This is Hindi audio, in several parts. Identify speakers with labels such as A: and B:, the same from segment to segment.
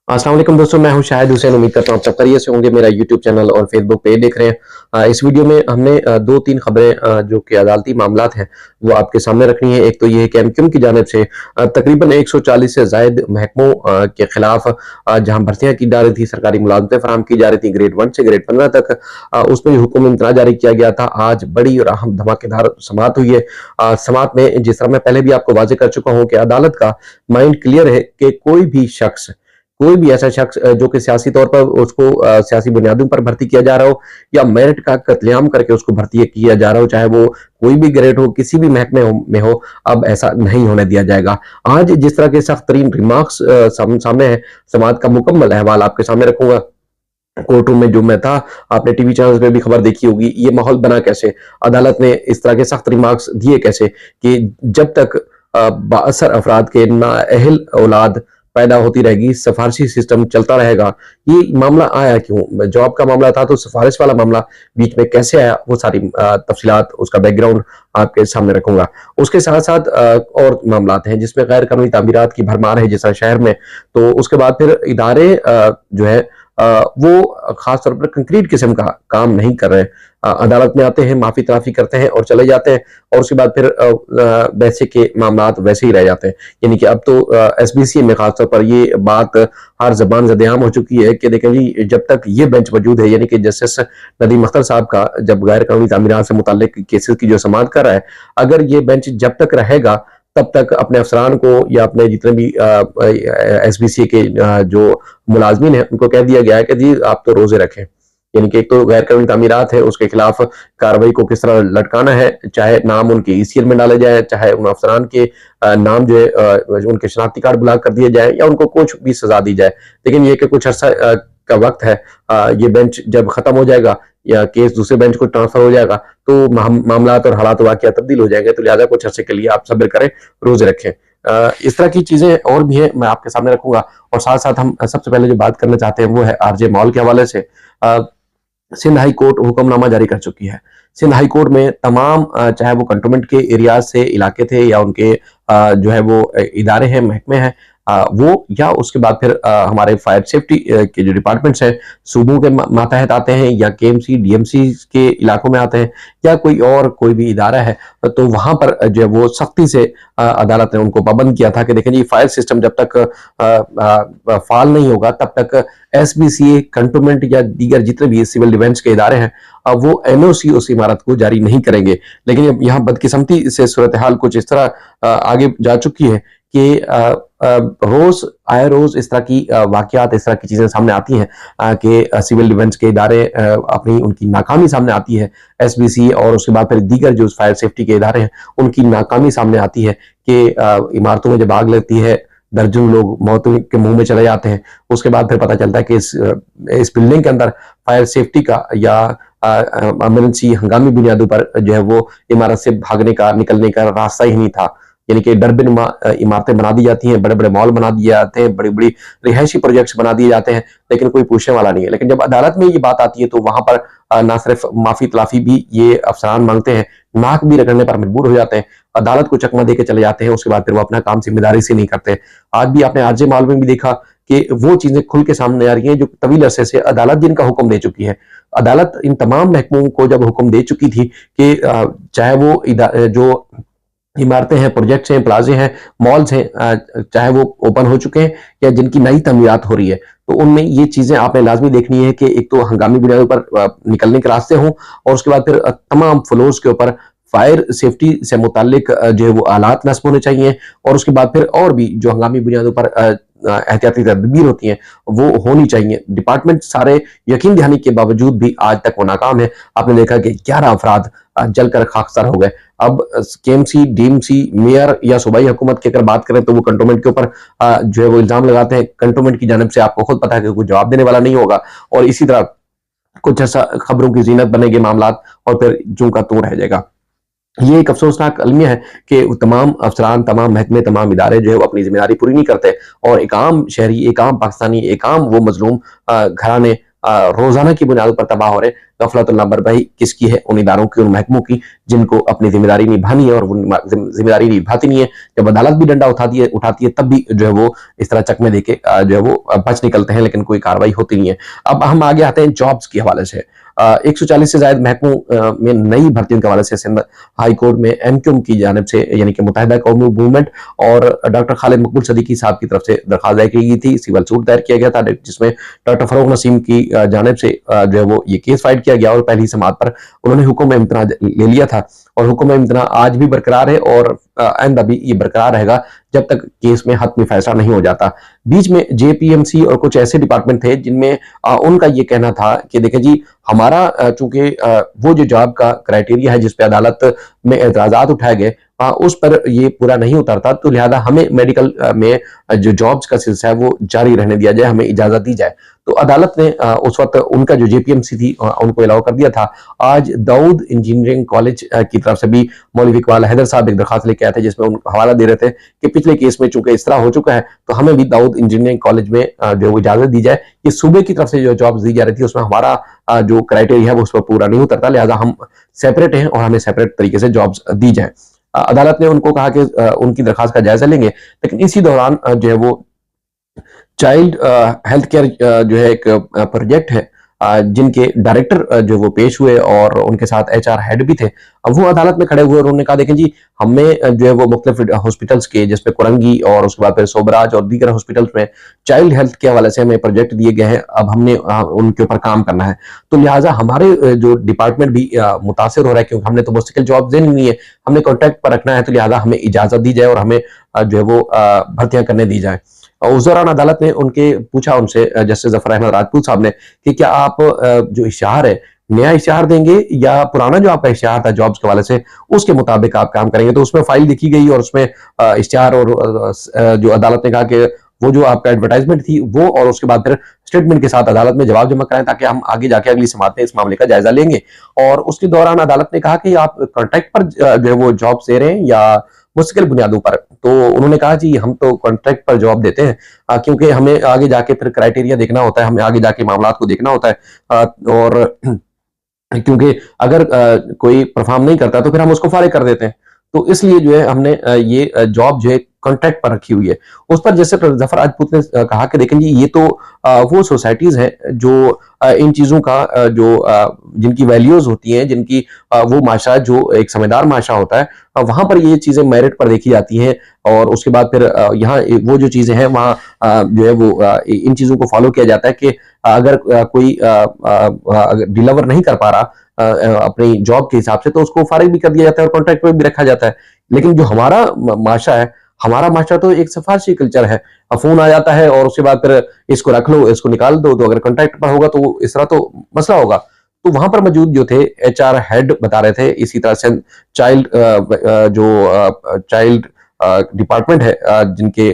A: अस्सलाम वालेकुम दोस्तों, मैं हूं शाहिद हुसैन। उम्मीद करता हूं आप सब खैरियत से होंगे। मेरा यूट्यूब चैनल और फेसबुक पेज देख रहे हैं। इस वीडियो में हमने दो तीन खबरें जो कि अदालती मामलात हैं वो आपके सामने रखनी है। एक तो ये है कि एमक्यूएम की जानिब से तकरीबन 140 से जायद महकमों के खिलाफ जहां भर्तियां की जा रही थी, सरकारी मुलाजमतें फराहम की जा रही थी ग्रेड 1 से ग्रेड 15 तक, उसमें हुक्म इम्तना जारी किया गया था। आज बड़ी और अहम धमाकेदार समाअत हुई है। समाअत में जिस तरह मैं पहले भी आपको वाजे कर चुका हूं कि अदालत का माइंड क्लियर है कि कोई भी ऐसा शख्स जो कि सियासी तौर पर उसको सियासी बुनियादों पर भर्ती किया जा रहा हो या मेरिट का कत्लेआम करके उसको भर्ती किया जा रहा हो, चाहे वो कोई भी ग्रेड हो, किसी भी महकमे में हो, अब ऐसा नहीं होने दिया जाएगा। आज जिस तरह के सख्त तरीन रिमार्क्स सामने है, समाज का मुकम्मल अहवाल आपके सामने रखूंगा। कोर्ट रूम में जो मैं था, आपने टीवी चैनल पे भी खबर देखी होगी, ये माहौल बना कैसे, अदालत ने इस तरह के सख्त रिमार्क्स दिए कैसे कि जब तक बाअसर अफराद के नाअहल औलाद पैदा होती रहेगी, सिफारशी सिस्टम चलता रहेगा। ये मामला आया क्यों? जॉब का मामला था तो सिफारिश वाला मामला बीच में कैसे आया, वो सारी तफसीलात, उसका बैकग्राउंड आपके सामने रखूंगा। उसके साथ साथ और मामलात हैं जिसमें गैर कानूनी तामीरात की भरमार है, जैसा शहर में, तो उसके बाद फिर इदारे जो है वो खास तौर पर कंक्रीट किस्म का काम नहीं कर रहे। अदालत में आते हैं, माफी तलाफी करते हैं और चले जाते हैं, और उसके बाद फिर वैसे के मामलात वैसे ही रह जाते हैं। यानी कि अब तो एसबीसी में खासतौर पर ये बात हर जबान ज़द-ए-आम हो चुकी है कि देखें जी, जब तक ये बेंच मौजूद है, यानी कि जस्टिस नदीम अख्तर साहब का, जब गैर कानूनी तामीरात से मुताल्लिक केसेस की जो समाअत कर रहा है, अगर ये बेंच जब तक रहेगा तब तक अपने अफसरान को या अपने जितने भी एसबीसी के जो मुलाजमीन है उनको कह दिया गया है कि जी आप तो रोजे रखें। यानी कि एक तो गैर कानूनी तामीरात है, उसके खिलाफ कार्रवाई को किस तरह लटकाना है, चाहे नाम उनके ईसीएल में डाले जाए, चाहे उन अफसरान के नाम जो है उनके शनाख्ती कार्ड ब्लॉक कर दिए जाए, या उनको कुछ भी सजा दी जाए। लेकिन ये कि कुछ अर्सा का वक्त है, ये बेंच जब खत्म हो जाएगा या केस दूसरे बेंच को ट्रांसफर हो जाएगा तो मामला और हालात वाकया तब्दील हो जाएंगे। तो लिहाजा कुछ अर्से के लिए आप सब्र करें, रोजे रखें। इस तरह की चीजें और भी हैं, मैं आपके सामने रखूंगा। और साथ साथ हम सबसे पहले जो बात करना चाहते हैं वो है आरजे मॉल के हवाले से। सिंध हाई कोर्ट हुक्मनामा जारी कर चुकी है। सिंध हाई कोर्ट में तमाम चाहे वो कंटोनमेंट के एरियाज से इलाके थे या उनके जो है वो इदारे हैं, महकमे हैं, वो, या उसके बाद फिर हमारे फायर सेफ्टी के जो डिपार्टमेंट्स हैं सूबों के मातहत आते हैं, या केएमसी डीएमसी के इलाकों में आते हैं, या कोई भी इदारा है, तो वहां पर जो है वो सख्ती से अदालत ने उनको पाबंद किया था कि देखें जी, फायर सिस्टम जब तक फाल नहीं होगा तब तक एसबीसीए, कंटोनमेंट या दीगर जितने भी सिविल डिफेंस के इदारे हैं वो एनओसी उस इमारत को जारी नहीं करेंगे। लेकिन अब यहाँ बदकिस्मती से सूरत हाल कुछ इस तरह आगे जा चुकी है कि रोज आए रोज इस तरह की वाकयात, इस तरह की चीजें सामने आती हैं कि सिविल डिफेंस के इदारे अपनी उनकी नाकामी सामने आती है, एसबीसी और उसके बाद फिर दीगर जो फायर सेफ्टी के इदारे हैं उनकी नाकामी सामने आती है कि इमारतों में जब आग लगती है, दर्जनों लोग मौत के मुंह में चले जाते हैं। उसके बाद फिर पता चलता है कि इस बिल्डिंग के अंदर फायर सेफ्टी का या एमरजेंसी हंगामी बुनियादों पर जो है वो इमारत से भागने का, निकलने का रास्ता ही नहीं था। यानी कि डरबिन इमारतें बना दी जाती हैं, बड़े बड़े मॉल बना दिए जाते हैं, बड़ी बड़ी रिहायशी प्रोजेक्ट्स बना दिए जाते हैं, लेकिन कोई पूछने वाला नहीं है। लेकिन जब अदालत में ये बात आती है तो वहां पर ना सिर्फ माफी तलाफी भी ये अफसरान मांगते हैं, नाक भी रगड़ने पर मजबूर हो जाते हैं, अदालत को चकमा दे के चले जाते हैं। उसके बाद फिर वो अपना काम जिम्मेदारी से नहीं करते। आज भी आपने आरजे माल में भी देखा कि वो चीजें खुल के सामने आ रही हैं जो तवील अरसे से अदालत जिनका हुक्म दे चुकी है। अदालत इन तमाम महकमों को जब हुक्म दे चुकी थी कि चाहे वो जो इमारतें हैं, प्रोजेक्ट्स हैं, प्लाजे हैं, मॉल्स हैं, चाहे वो ओपन हो चुके हैं या जिनकी नई तमीरात हो रही है, तो उनमें ये चीजें आपने लाजमी देखनी है कि एक तो हंगामी बुनियादों पर निकलने के रास्ते हों, और उसके बाद फिर तमाम फ्लोर्स के ऊपर फायर सेफ्टी से मुतालिक जो है वो आलात नस्ब होने चाहिए, और उसके बाद फिर और भी जो हंगामी बुनियादों पर एहतियाती तदबीर होती हैं वो होनी चाहिए। डिपार्टमेंट सारे यकीन दहानी के बावजूद भी आज तक वो नाकाम है। आपने देखा कि 11 अफराद जलकर खाकसार हो गए। अब केएमसी, डीएमसी, मेयर या सूबाई हुकूमत की अगर बात करें तो वो कंटोनमेंट के ऊपर जो है वो इल्जाम लगाते हैं। कंटोनमेंट की जानिब से आपको खुद पता है कि कोई जवाब देने वाला नहीं होगा, और इसी तरह कुछ ऐसा खबरों की जीनत बनेगी मामलात, और फिर जूं का तू रह जाएगा। ये एक अफसोसनाक अलमिया है कि तमाम अफसरान, तमाम महकमे, तमाम इदारे जो है वो अपनी जिम्मेदारी पूरी नहीं करते, और एक आम शहरी, एक आम पाकिस्तानी, एक आम वो मजलूम घराने रोजाना की बुनियादों पर तबाह हो रहे हैं। गफलत और लापरवाही किसकी है? उन इदारों की, उन महकमों की जिनको अपनी जिम्मेदारी निभानी है और वो जिम्मेदारी निभाती नहीं है। जब अदालत भी डंडा उठाती है तब भी जो है वो इस तरह चकमे देके जो है वो बच निकलते हैं, लेकिन कोई कार्रवाई होती नहीं है। अब हम आगे आते हैं जॉब्स के हवाले से। 140 से ज्यादा महकमों में नई भर्तियों के हवाले से सिंध हाई कोर्ट में एमक्यूएम की जानिब से यानी कि मुत्तहिदा कौमी मूवमेंट और डॉक्टर खालिद मकबूल सदीकी साहब की तरफ से दरखास्त दायर की गई थी, सिविल सूट दायर किया गया था, जिसमें डॉक्टर फरूक नसीम की जानिब से जो है वो ये केस फाइल किया गया और पहली समाअत पर उन्होंने हुक्म इम्तना ले लिया था और हुक्म इम्तना आज भी बरकरार है और आइंदा भी ये बरकरार रहेगा जब तक केस में हतमी फैसला नहीं हो जाता। बीच में जेपीएमसी और कुछ ऐसे डिपार्टमेंट थे जिनमें उनका ये कहना था कि देखें जी, हमारा चूंकि वो जो जॉब का क्राइटेरिया है जिस पे अदालत में एतराजात उठाए गए उस पर ये पूरा नहीं उतरता, तो लिहाजा हमें मेडिकल में जो जॉब्स का सिलसिला है वो जारी रहने दिया जाए, हमें इजाजत दी जाए। तो अदालत ने उस वक्त उनका जो जेपीएमसी थी उनको अलाउ कर दिया था। आज दाऊद इंजीनियरिंग कॉलेज की तरफ से भी मौलवी इकबाल हैदर साहब एक दरखास्त लेके आए थे जिसमें उन हवाला दे रहे थे कि पिछले केस में चूंकि इस तरह हो चुका है तो हमें भी दाऊद इंजीनियरिंग कॉलेज में जो वो इजाजत दी जाए कि सूबे की तरफ से जो जॉब्स दी जा रही थी उसमें हमारा जो क्राइटेरिया है वो उस पर पूरा नहीं उतरता, लिहाजा हम सेपरेट हैं और हमें सेपरेट तरीके से जॉब्स दी जाए। अदालत ने उनको कहा कि उनकी दरखास्त का जायजा लेंगे, लेकिन इसी दौरान जो है वो चाइल्ड हेल्थ केयर जो है एक प्रोजेक्ट है जिनके डायरेक्टर जो वो पेश हुए और उनके साथ एचआर हेड भी थे। अब वो अदालत में खड़े हुए और उन्होंने कहा देखें जी, हमें जो है वो मुख्तलिफ हॉस्पिटल्स के जिसमें कुरंगी और उसके बाद फिर सोबराज और दीगर हॉस्पिटल्स में चाइल्ड हेल्थ के हवाले से हमें प्रोजेक्ट दिए गए हैं, अब हमने उनके ऊपर काम करना है। तो लिहाजा हमारे जो डिपार्टमेंट भी मुतासर हो रहा है क्योंकि हमने तो मुस्तकिल जॉब देनी नहीं है, हमने कॉन्ट्रैक्ट पर रखना है, तो लिहाजा हमें इजाजत दी जाए और हमें जो है वो भर्तियां करने दी जाए। उस दौरान अदालत ने पूछा उनसे जस्टिस जफर अहमद राजपूत साहब ने कि क्या आप जो इश्तिहार है नया इश्तिहार देंगे या पुराना जो आपका इश्तिहार था जॉब्स के हवाले से उसके मुताबिक आप काम करेंगे। तो उसमें फाइल लिखी गई और उसमें इश्तिहार और जो अदालत ने कहा कि वो जो आपका एडवर्टाइजमेंट थी वो और उसके बाद फिर स्टेटमेंट के साथ अदालत में जवाब जमा कराएं ताकि हम आगे जाके अगली समाअत में इस मामले का जायजा लेंगे। और उसके दौरान अदालत ने कहा कि आप कॉन्ट्रैक्ट पर जो है वो जॉब दे रहे हैं या मुस्तकिल बुनियादों पर। तो उन्होंने कहा जी, हम तो कॉन्ट्रैक्ट पर जॉब देते हैं क्योंकि हमें आगे जाके फिर क्राइटेरिया देखना होता है, हमें आगे जाके मामला को देखना होता है और क्योंकि अगर कोई परफॉर्म नहीं करता तो फिर हम उसको फारिग कर देते हैं। तो इसलिए जो है हमने ये जॉब जो है कॉन्ट्रैक्ट पर रखी हुई है। उस पर जैसे जफर राजपूत ने कहा कि देखें जी, ये तो वो सोसाइटीज हैं जो इन चीजों का जो जिनकी वैल्यूज होती हैं, जिनकी वो माशरा जो एक समझदार माशरा होता है वहां पर ये चीजें मेरिट पर देखी जाती हैं और उसके बाद फिर यहाँ वो जो चीजें हैं वहाँ जो है वो इन चीजों को फॉलो किया जाता है कि अगर कोई डिलीवर नहीं कर पा रहा अपनी जॉब के हिसाब से तो उसको फारिग भी कर दिया जाता है और कॉन्ट्रैक्ट पर भी रखा जाता है। लेकिन जो हमारा माशरा है, हमारा माशरा तो एक सिफारशी कल्चर है। फोन आ जाता है और उसके बाद फिर इसको रख लो, इसको निकाल दो, तो अगर कॉन्ट्रैक्ट पर होगा तो इस तरह तो मसला होगा। तो वहां पर मौजूद जो थे एचआर हेड बता रहे थे, इसी तरह से चाइल्ड डिपार्टमेंट है जिनके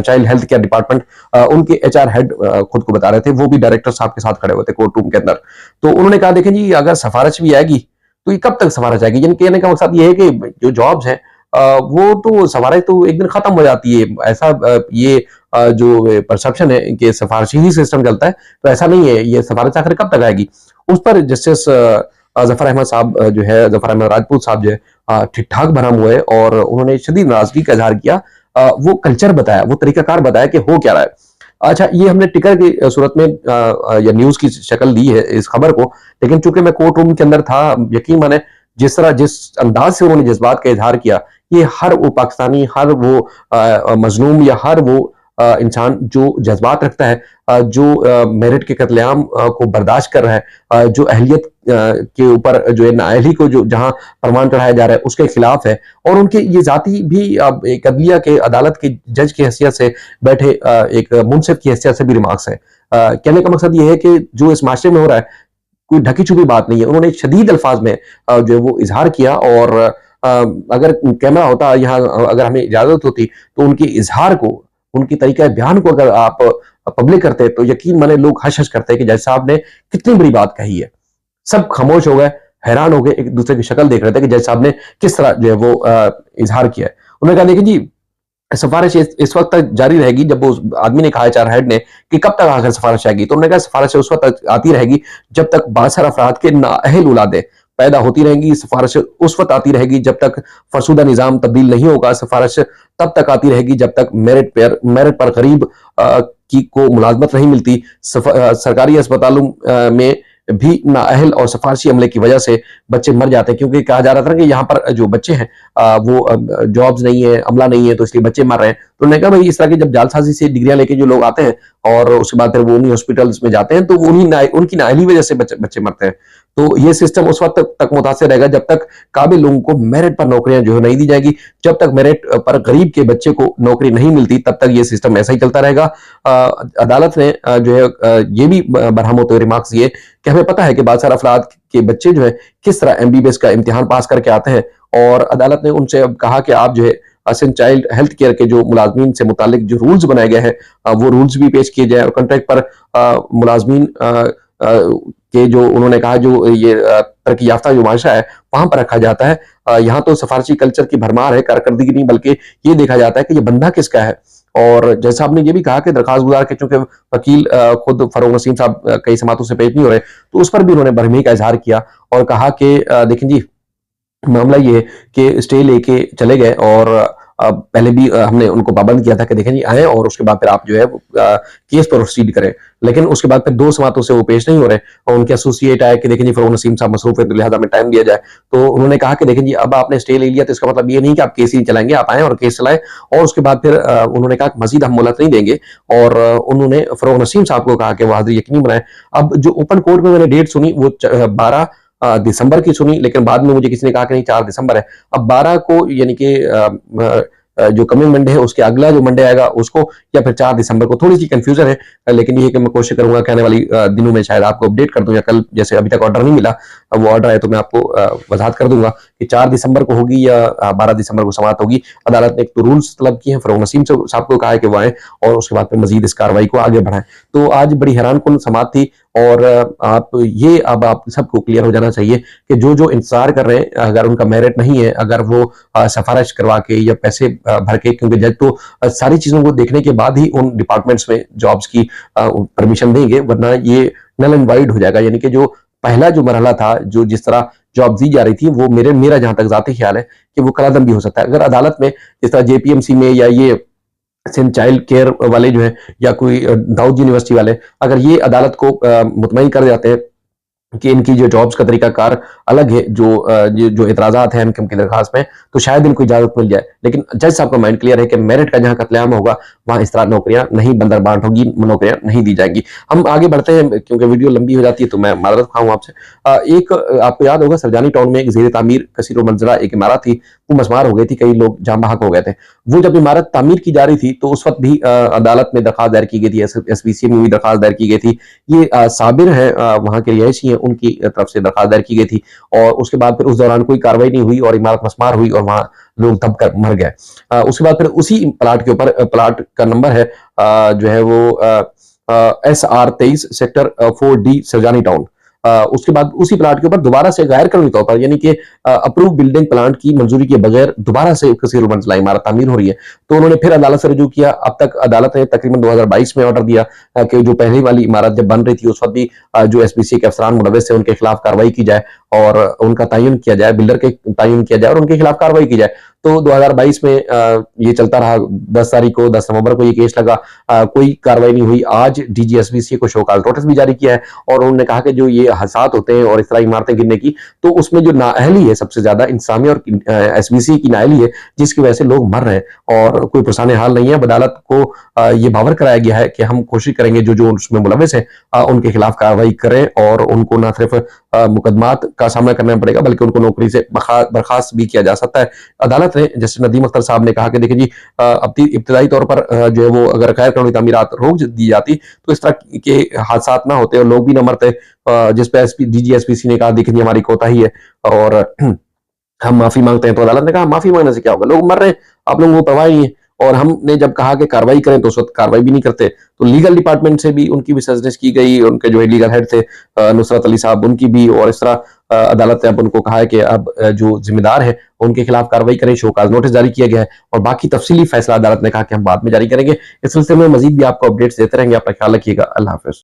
A: चाइल्ड हेल्थ केयर डिपार्टमेंट उनके एचआर हेड खुद को बता रहे थे, वो भी डायरेक्टर साहब के साथ खड़े हुए थे कोर्ट रूम के अंदर। तो उन्होंने कहा देखें जी, अगर सिफारिश भी आएगी तो ये कब तक सिफारिश आएगी? जिनके कहने का मकसद ये है कि जो जॉब्स हैं वो तो सिफारिश तो एक दिन खत्म हो जाती है। ऐसा ये जो परसेप्शन है कि सिफारिशी ही सिस्टम चलता है, तो ऐसा नहीं है। ये सिफारिश आखिर कब तक आएगी? उस पर जस्टिस जफर अहमद साहब जो है, जफर अहमद राजपूत साहब जो है ठीक ठाक भरम हुए और उन्होंने शदीद नाराजगी का इजहार किया। वो कल्चर बताया, वो तरीकाकार बताया कि हो क्या रहा है। अच्छा, ये हमने टिकर की सूरत में या न्यूज की शक्ल दी है इस खबर को, लेकिन चूंकि मैं कोर्ट रूम के अंदर था, यकीन माने जिस अंदाज से उन्होंने जज्बात का इजहार किया, ये हर वो पाकिस्तानी, हर वो मजलूम या हर वो इंसान जो जज्बात रखता है, जो मेरिट के कत्लेआम को बर्दाश्त कर रहा है, जो अहलियत के ऊपर जो है नाअहली को जो जहां फरमान चढ़ाया जा रहा है उसके खिलाफ है, और उनके ये जाति भी अब एक अदलिया के अदालत के जज की हैसियत से बैठे एक मुंसिफ की हैसियत से भी रिमार्क्स है। कहने का मकसद ये है कि जो इस माशरे में हो रहा है कोई ढकी छुपी बात नहीं है। उन्होंने शदीद अल्फाज में जो है वो इजहार किया और अगर कैमरा होता यहाँ, अगर हमें इजाजत होती तो उनके इजहार को, उनकी तरीका बयान को अगर आप पब्लिक करते तो यकीन माने लोग हश हश करते कि जज साहब ने कितनी बड़ी बात कही है। सब खामोश हो गए, हैरान हो गए, एक दूसरे की शक्ल देख रहे थे कि जज साहब ने किस तरह जो है वो इजहार किया है। उन्होंने कहा देखिए जी, सिफारिश इस वक्त तक जारी रहेगी। जब उस आदमी ने कहा एचआर हेड ने कि कब तक आखिर सिफारिश आएगी, तो उन्होंने कहा सिफारिश उस वक्त तक आती रहेगी जब तक बासर अफराद के नाअहल औलादें पैदा होती रहेंगी। सिफारिश उस वक्त आती रहेगी जब तक फरसुदा निज़ाम तब्दील नहीं होगा। सिफारिश तब तक आती रहेगी जब तक मेरिट पर गरीब की को मुलाजमत नहीं मिलती। सरकारी अस्पतालों में भी नाअहल और सिफारशी अमले की वजह से बच्चे मर जाते हैं, क्योंकि कहा जा रहा था कि यहाँ पर जो बच्चे हैं वो जॉब्स नहीं है, अमला नहीं है, तो इसलिए बच्चे मर रहे हैं। तो उन्होंने कहा भाई इस तरह की जब जालसाजी से डिग्रियां लेके जो लोग आते हैं और उसके बाद फिर वो उन्हीं हॉस्पिटल्स में जाते हैं, तो उनकी नाअहली वजह से बच्चे मरते हैं। तो ये सिस्टम उस वक्त तक मुतासिर रहेगा जब तक काबिल लोगों को मेरिट पर नौकरियां जो है नहीं दी जाएगी। जब तक मेरिट पर गरीब के बच्चे को नौकरी नहीं मिलती तब तक ये सिस्टम ऐसा ही चलता रहेगा। अदालत ने जो है ये भी बरहम होते हुए रिमार्क्स दिए कि हमें पता है कि बहुत सारे अफराद के बच्चे जो है किस तरह एमबीबीएस का इम्तिहान पास करके आते हैं, और अदालत ने उनसे अब कहा कि आप जो है असिन चाइल्ड हेल्थ केयर के जो मुलाजमीन से मुतालिक जो रूल्स बनाए गए हैं वो रूल्स भी पेश किए जाए, और कॉन्ट्रैक्ट पर मुलाजमीन के जो उन्होंने कहा जो ये तरक्की याफ्ता जो माशरा है वहां पर रखा जाता है। यहाँ तो सिफारशी कल्चर की भरमार है, कारकर्दगी नहीं, बल्कि ये देखा जाता है कि ये बंदा किसका है। और जैसा आपने ये भी कहा कि दरखास्त गुजार के चूंकि वकील खुद फरोग नसीम साहब कई समातों से पेश नहीं हो रहे, तो उस पर भी उन्होंने बरहमी का इजहार किया और कहा कि देखें जी, मामला ये है कि स्टे लेके चले गए, और पहले भी हमने उनको पाबंद किया था कि देखें जी आए और उसके बाद फिर आप जो है केस पर प्रोसीड करें, लेकिन उसके बाद फिर 2 समातों से वो पेश नहीं हो रहे, और उनके एसोसिएट आए कि देखें जी फरोग नसीम साहब मसरूफ है तो लिहाजा में टाइम दिया जाए। तो उन्होंने कहा कि देखें जी अब आपने स्टे ले लिया तो इसका मतलब ये नहीं कि आप केस ही चलाएंगे, आप आए और केस चलाएं। और उसके बाद फिर उन्होंने कहा कि मजीद हम मोहलत नहीं देंगे, और उन्होंने फरोग नसीम साहब को कहा कि वो हाजिर यकीनी बनाए। अब जो ओपन कोर्ट में मैंने डेट सुनी वो 12 दिसंबर की सुनी, लेकिन बाद में मुझे किसी ने कहा कि नहीं 4 दिसंबर है। अब 12 को यानी कि जो कमिंग मंडे है उसके अगला जो मंडे आएगा उसको, या फिर 4 दिसंबर को, थोड़ी सी कंफ्यूजन है, लेकिन ये कि मैं कोशिश करूंगा कि आने वाली दिनों में शायद आपको अपडेट कर दूं, या कल जैसे अभी तक ऑर्डर नहीं मिला, अब वो ऑर्डर आए तो मैं आपको वजाहत कर दूंगा कि 4 दिसंबर को होगी या 12 दिसंबर को समाप्त होगी। अदालत ने एक तो रूल्स तलब किए हैं, फरोग नसीम साहब को कहा है कि वो आए और उसके बाद फिर मजीद इस कार्रवाई को आगे बढ़ाएं। तो आज बड़ी हैरान कुन समाप्त थी, और आप ये अब आप सबको क्लियर हो जाना चाहिए कि जो जो इंतजार कर रहे हैं, अगर उनका मेरिट नहीं है, अगर वो सिफारिश करवा के या पैसे भर के, क्योंकि जज तो सारी चीजों को देखने के बाद ही उन डिपार्टमेंट्स में जॉब्स की परमिशन देंगे, वरना ये नल एंड वाइड हो जाएगा। यानी कि जो पहला जो मरहला था, जो जिस तरह जॉब दी जा रही थी, वो मेरा जहां तक जाती ख्याल है कि वो कलादम भी हो सकता है अगर अदालत में जिस तरह जेपीएमसी में या ये सिंध चाइल्ड केयर वाले जो है या कोई दाऊद यूनिवर्सिटी वाले, अगर ये अदालत को मुतमईन कर जाते हैं कि इनकी जो जॉब्स का तरीकाकार अलग है, जो एतराजात हैं इनकी दरखास्त में, तो शायद इनको इजाजत मिल जाए। लेकिन जज साहब का माइंड क्लियर है कि मेरिट का जहां कत्लेआम होगा वहां इस तरह नौकरियां नहीं बंदर बांट होगी, नौकरियां नहीं दी जाएंगी। हम आगे बढ़ते हैं क्योंकि वीडियो लंबी हो जाती है, तो मैं माजरत खाऊं आपसे। एक आपको याद होगा सरजानी टाउन में एक जेर तामीर कसीर मंजरा एक इमारत थी, वो मसमार हो गई थी, कई लोग जाम बहक हो गए थे। वो जब इमारत तामीर की जा रही थी तो उस वक्त भी अदालत में दरखास्त दायर की गई थी, एसपीसी में भी दरखास्त दायर की गई थी। ये साबिर है वहां के रिहायशी हैं, उनकी तरफ से दरखास्त दायर की गई थी, और उसके बाद फिर उस दौरान कोई कार्रवाई नहीं हुई और इमारत मसमार हुई और वहां लोग दब कर मर गए। उसके बाद फिर उसी प्लाट के ऊपर, प्लाट का नंबर है जो है वो SR23 sector 4D Sarjani town. उसके बाद उसी प्लाट के ऊपर दोबारा से गैर कानूनी तौर पर, यानी कि अप्रूव बिल्डिंग प्लांट की मंजूरी के बगैर दोबारा से कसीर मंजिला इमारत तामीर हो रही है। तो उन्होंने फिर अदालत से रुजू किया। अब तक अदालत ने तकरीबन 2022 में ऑर्डर दिया कि जो पहली वाली इमारत जब बन रही थी उस वक्त भी जो एसपीसी के अफसरान मुलव्वस थे उनके खिलाफ कार्रवाई की जाए और उनका तयन किया जाए, बिल्डर के तयन किया जाए और उनके खिलाफ कार्रवाई की जाए। तो 2022 में ये चलता रहा। 10 तारीख को 10 नवंबर को ये केस लगा, कोई कार्रवाई नहीं हुई। आज डीजी एसपीसी को शो कॉज नोटिस भी जारी किया है और उन्होंने कहा कि जो ये हादसात होते हैं और इस तरह इमारतें गिरने की, तो उसमें जो नाअहली है सबसे ज्यादा इंतजामी और एसबीसी की नाअहली है, जिसकी वजह से लोग मर रहे हैं और कोई पुरसाने हाल नहीं है। अदालत को ये बावर कराया गया है कि हम कोशिश करेंगे जो जो उसमें मुलव्वस है उनके खिलाफ कार्रवाई करें और उनको न सिर्फ मुकदमात का सामना करना पड़ेगा बल्कि उनको नौकरी से बर्खास्त भी किया जा सकता है। अदालत ने, जैसे नदीम अख्तर साहब ने कहा कि देखिए जी, अब इब्तदाई तौर पर जो है वो अगर गैर कानूनी तामीरात रोक दी जाती तो इस तरह के हादसात ना होते और लोग भी ना मरते। जिस पे डीजी एसपीसी ने कहा देखिए हमारी कोताही है और हम माफी मांगते हैं, तो अदालत ने कहा माफी मांगने से क्या होगा, लोग मर रहे हैं, आप लोगों को परवाह नहीं है। और हमने जब कहा कि कार्रवाई करें तो उस वक्त कार्रवाई भी नहीं करते। तो लीगल डिपार्टमेंट से भी उनकी भी सजनिश की गई, उनके जो लीगल हेड थे नुसरत अली साहब, उनकी भी, और इस तरह अदालत ने अब उनको कहा है कि अब जो जिम्मेदार है उनके खिलाफ कार्रवाई करें, शोकाज नोटिस जारी किया गया है और बाकी तफसीली फैसला अदालत ने कहा कि हम बाद में जारी करेंगे। इस सिलसिले में मजीद भी आपको अपडेट्स देते रहेंगे। अपना ख्याल रखिएगा। अल्लाह हाफिज।